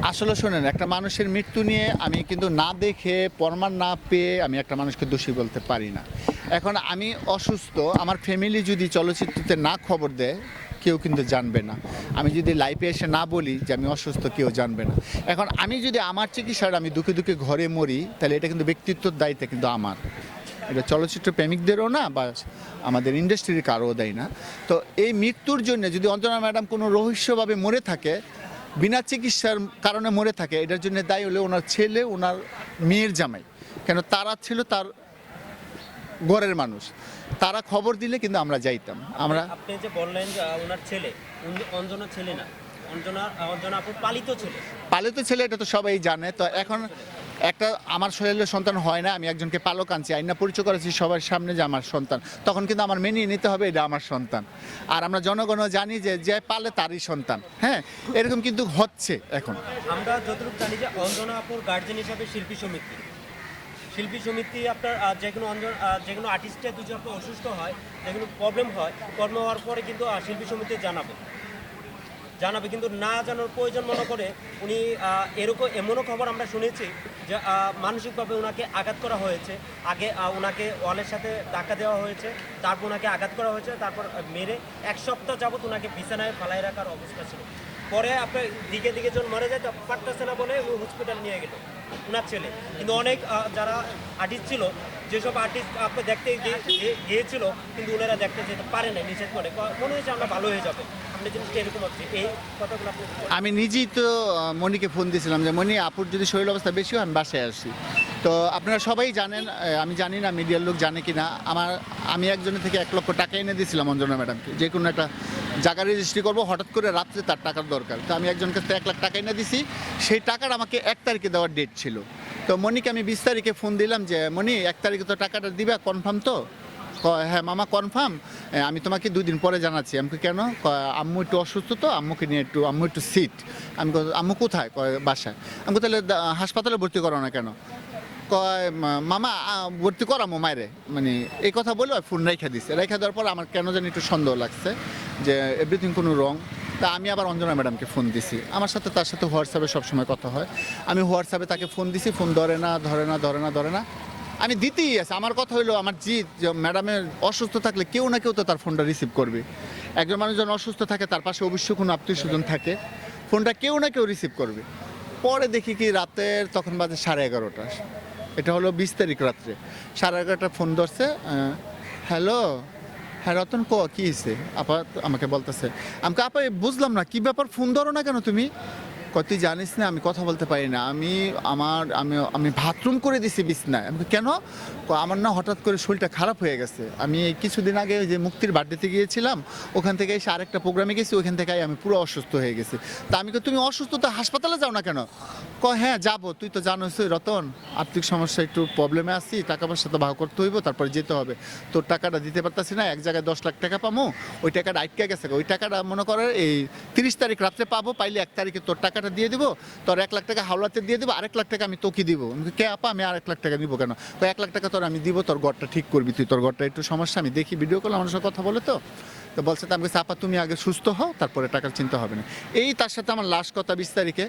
আসলে শোনেন, একটা মানুষের মৃত্যু নিয়ে আমি কিন্তু না দেখে প্রমাণ না পেয়ে আমি একটা মানুষকে দোষী বলতে পারি না। এখন আমি অসুস্থ, আমার ফ্যামিলি যদি চলচ্চিত্রতে না খবর দেয় কেউ কিন্তু জানবে না। আমি যদি লাইভে এসে না বলি যে আমি অসুস্থ, কেউ জানবে না। এখন আমি যদি আমার চিকিৎসাটা আমি দুঃখে দুঃখে ঘরে মরি, তাহলে এটা কিন্তু ব্যক্তিত্বর দায়িত্ব কিন্তু আমার, এটা চলচ্চিত্র প্রেমিকদেরও না বা আমাদের ইন্ডাস্ট্রির কারও দেয় না। তো এই মৃত্যুর জন্য যদি অঞ্জনা ম্যাডাম কোনো রহস্যভাবে মরে থাকে, বিনা চিকিৎসার কারণে মরে থাকে, এটার জন্য দায়ী হলে ওনার ছেলে, ওনার মেয়ের জামাই। কেন তারা ছিল তার ঘরের মানুষ, তারা খবর দিলে কিন্তু আমরা যাইতাম। আমরা আপনি যে বললেন যে ওনার ছেলে, অঞ্জনা ছেলে না, অঞ্জনা আপুর পালিত ছেলে। পালিত ছেলে, এটা তো সবাই জানে। তো এখন একটা আমার শরীরের সন্তান হয় না, আমি একজনকে পালক আনছি, আইনা পরিচয় করেছি সবার সামনে যে আমার সন্তান, তখন কিন্তু আমার মেনে নিতে হবে এটা আমার সন্তান। আর আমরা জনগণও জানি যে যে পালে তারই সন্তান। হ্যাঁ, এরকম কিন্তু হচ্ছে এখন। আমরা যতটুকু জানি যে অঞ্জনা আপুর গার্জেন হিসাবে শিল্পী সমিতি আপনার যে কোনো আর্টিস্টের যদি আপনার অসুস্থ হয়, যে কোনো প্রবলেম হওয়ার পরে কিন্তু শিল্পী সমিতি জানাবে, কিন্তু না জানার প্রয়োজন মনে করে উনি এমনও খবর আমরা শুনেছি যে মানসিকভাবে ওনাকে আঘাত করা হয়েছে। আগে ওনাকে ওয়ালের সাথে ধাক্কা দেওয়া হয়েছে, তারপর ওনাকে আঘাত করা হয়েছে, তারপর মেরে 1 সপ্তাহ যাবত ওনাকে বিছানায় ফালাই রাখার অবস্থা ছিল। পরে আপনার দিকে দিকে যখন মরে যায় পারতেছে না বলে হসপিটাল নিয়ে গেল ওনার ছেলে। কিন্তু অনেক যারা আর্টিস্ট ছিল, যেসব আর্টিস্ট আপনি দেখতে গিয়েছিল, কিন্তু ওনারা দেখতে যেতে পারে না, নিষেধ করে, মনে হয়েছে আমরা ভালো হয়ে যাবে। আপনি জিনিসটা এরকম হচ্ছে, এই কথাগুলো আপনি আমি নিজেই তো মনিকে ফোন দিয়েছিলাম যে মনি, আপুর যদি শরীর অবস্থা বেশি হয় আমি বাসায় আসি। তো আপনারা সবাই জানেন, আমি জানি না মিডিয়ার লোক জানে কি না, আমি একজনের থেকে 1 লক্ষ টাকা এনে দিয়েছিলাম অঞ্জনা ম্যাডামকে, যে কোনো একটা জায়গা রেজিস্ট্রি করবো, হঠাৎ করে রাত্রে তার টাকার দরকার। তো আমি একজনকে 1 লাখ টাকা এনে দিছি, সেই টাকাটা আমাকে 1 তারিখে দেওয়ার ডেট ছিল। তো মনিকে আমি 20 তারিখে ফোন দিলাম যে মনি, 1 তারিখে তো টাকাটা দিবা, কনফার্ম তো? হ্যাঁ মামা কনফার্ম, আমি তোমাকে 2 দিন পরে জানাচ্ছি। আমাকে কেন? আম্মু একটু অসুস্থ, তো আম্মুকে নিয়ে আম্মু একটু সিট। আমি আম্মু কোথায়? বাসায়। আমি তাহলে হাসপাতালে ভর্তি করো না কেন? কয় মামা ভর্তি করামো মায়েরে, মানে এই কথা বলে ফোন রেখে দিচ্ছে। রেখে দেওয়ার পর আমার কেন জানি একটু সন্দেহ লাগছে যে এভরিথিং কোনো রং। তা আমি আবার অঞ্জনা ম্যাডামকে ফোন দিছি, আমার সাথে তার সাথে হোয়াটসঅ্যাপে সবসময় কথা হয়। আমি হোয়াটসঅ্যাপে তাকে ফোন দিছি, ফোন ধরে না। আমি দিতেই আছে। আমার কথা হলো, আমার জিত যে ম্যাডামের অসুস্থ থাকলে কেউ না কেউ তো তার ফোনটা রিসিভ করবে। একজন মানুষ যখন অসুস্থ থাকে, তার পাশে অবশ্যই কোনো আত্মীয় স্বজন থাকে, ফোনটা কেউ না কেউ রিসিভ করবে। পরে দেখি কি রাতের তখন বাজে 11:30, এটা হলো 20 তারিখ রাত্রে 11:30 ফোন ধরছে। হ্যালো, হ্যাঁ রতন, কী হয়েছে? আপা আমাকে বলতেছে, আমাকে আপা বুঝলাম না কী ব্যাপার, ফোন ধরো না কেন তুমি? তুই জানিস না আমি কথা বলতে পারি না, আমি বাথরুম করে দিছি বিছনায়। আমি কেন? আমার না হঠাৎ করে শরীরটা খারাপ হয়ে গেছে। আমি এই কিছুদিন আগে যে মুক্তির বার্থডেতে গিয়েছিলাম, ওখান থেকে এসে আরেকটা প্রোগ্রামে গেছি, ওইখান থেকে আমি পুরো অসুস্থ হয়ে গেছি। তা আমি তুমি অসুস্থ, তো হাসপাতালে যাও না কেন? হ্যাঁ যাবো, তুই তো জানোস রতন, আর্থিক সমস্যা, একটু প্রবলেমে আছি, টাকা পয়সা তো ভাগ করতে হইব, তারপরে যেতে হবে। তোর টাকাটা দিতে পারতাছি না, এক জায়গায় 10 লাখ টাকা পাবো, ওই টাকাটা আটকে গেছে। ওই টাকাটা মনে করে এই 30 তারিখ রাত্রে পাবো, পাইলে 1 তারিখে তোর টাকাটা দিয়ে দিব, তোর 1 লাখ টাকা হাওলাতে দিয়ে দিব, 1 লাখ টাকা আমি তোকে দিব। কে আপা, আমি 1 লাখ টাকা দিব কেন? 1 লাখ টাকা তোর আমি দিব, তোর ঘরটা ঠিক করবি তুই, তোর ঘরটা একটু সমস্যা, আমি দেখি ভিডিও কল আমার সাথে কথা বলে। তো বলছে, তো আমি আপা তুমি আগে সুস্থ হও, তারপরে টাকার চিন্তা হবে না। এই তার সাথে আমার লাস্ট কথা 20 তারিখে।